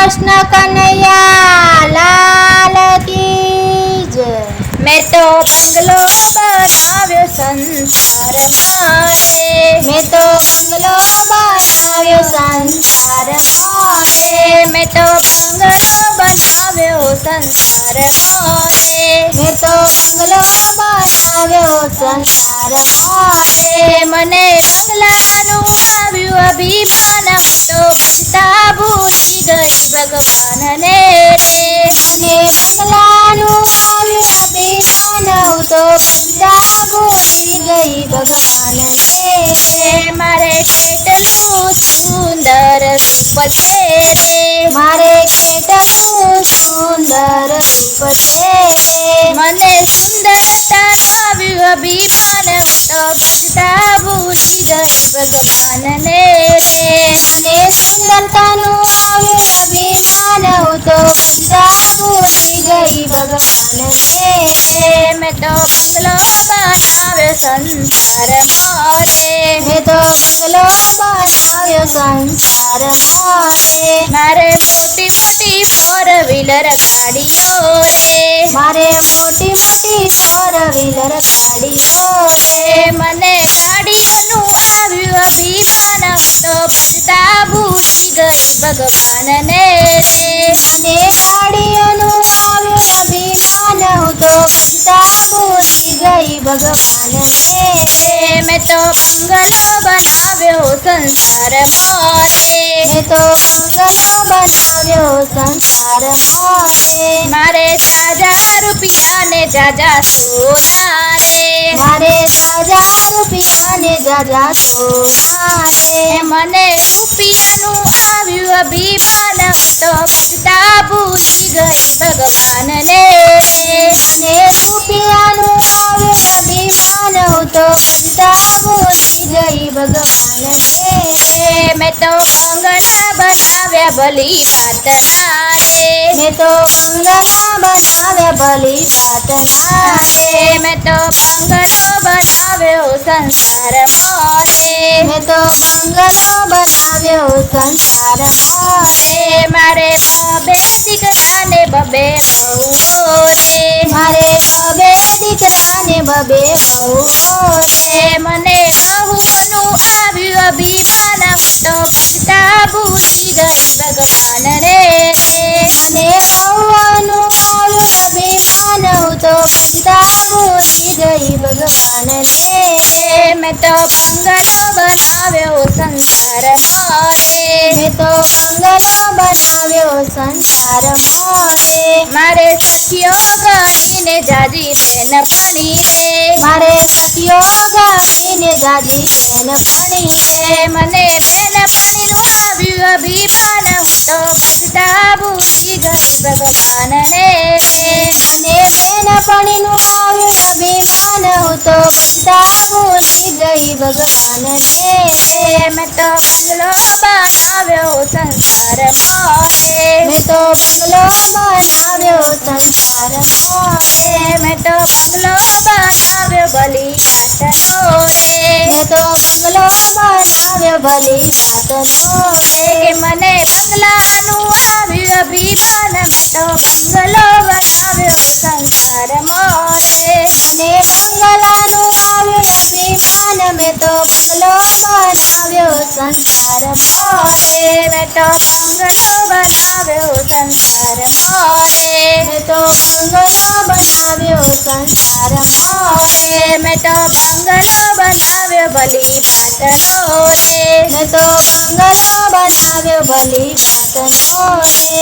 कृष्ण कन्हैया लाल की जय। मैं तो बंगलो बनाव्यो संसार मारे। मैं तो बंगलो बनाव्यो संसार मारे। मैं तो बंगलो बनाव्यो संसार मारे। मैं तो बंगलो बनाव्यो संसार मारे। मने बंगलानु आव्યું अभिमान तो भजता भूली गई भगवान ने रे। મને બંગલાનું આવ્યું અભિમાન હું તો બધા ભૂલી ગઈ ભગવાનને રે। मारे કેટલું સુંદર રૂપ છે રે। મારે કેટલું સુંદર રૂપ છે રે। મને સુંદરતાનું આવ્યું અભિમાન હું તો ભજતા ભૂલી ગઈ ભગવાનને રે। મને સુંદરતાનું આવ્યું અભિમાન હું તો બધા ભૂલી ગઈ ભગવાનને રે। मैं तो बंगलो बनाव्यो संसार मारे। મેં તો બંગલો બનાવ્યો સંસાર મારે। मारे मोटी मोटी फोर व्हीलर गाड़ियों रे। મારે મોટી મોટી ફોર વ્હીલર ગાડીઓ રે। मने गाड़ियों આવ્યું અભિમાન તો ભજતા ભૂલી ગઈ ભગવાન ને રે। મને ગાડીઓનું આવ્યું અભિમાન હું તો બધા ભૂલી ગઈ ભગવાનને રે। मैं तो बंगलो बनाव्यो संसार मारे। મેં તો બંગલો બનાવ્યો સંસાર મારે। मारे जाजा रुपया ने जाजा सोना रे। મારે તાજા રૂપિયા ને જાજા સોના રે। मने રૂપિયાનું આવ્યું અભિમાન તો ભજતા ભૂલી ગઈ ભગવાન ને રે। મને રૂપિયાનું આવ્યું અભિમાન હું તો બધા ભૂલી ગઈ ભગવાનને રે। मैं तो बंगला बनाव्या भली बात ना रे। મેં તો બંગલા બનાવ્યા ભલી વાત ના રે। मैं तो बंगलो बनाव्यो संसार मारे। મેં તો બંગલો બનાવ્યો સંસાર મારે। मारे बबे दीकरा ने बबे बहुओ रे। મારે બબે દીકરા ને બબે બહુઓ રે। मने बहुओनु આવ્યું અભિમાન તો ભજતા ભૂલી ગઈ ભગવાન રે। મને બહુઓનું આવ્યું અભિમાન હું તો બધા ભૂલી ગઈ ભગવાનને રે। मैं तो बंगलो बनाव्यो संसार मारे। મેં તો બંગલો બનાવ્યો સંસાર મારે। मारे सखियो गणीने जाजी बेनपणी रे। મારે સખીઓ ગાડીને જાજી બેનપણી રે। मने बेनपणीनु આવ્યું અભિમાન હું તો ભજતા ભૂલી ગઈ ભગવાન ને રે। મને બેનપણીનું આવ્યું અભિમાન હું તો બધા ભૂલી ગઈ ભગવાનને રે। मैं तो बंगलो बनाव्यो संसार मारे। મેં તો બંગલો બનાવ્યો સંસાર મારે। मैं तो बंगलो बनाव्यो भली बातनो रे। મેં તો બંગલો બનાવ્યો ભલી વાતનો રે। કે મને બંગલાનું આવ્યું અભિમાન मैं तो बंगलो बनाव्यो संसार मारे। મને બંગલાનું આવ્યું અભિમાન મેં તો બંગલો બનાવ્યો સંસાર મારે। मैं तो बंगलो बनाव्यो संसार मारे। મેં તો બંગલો બનાવ્યો સંસાર મારે। मैं तो बंगलो बनाव्यो भली बातनो रे। મેં તો બંગલો બનાવ્યો ભલી વાતનો રે।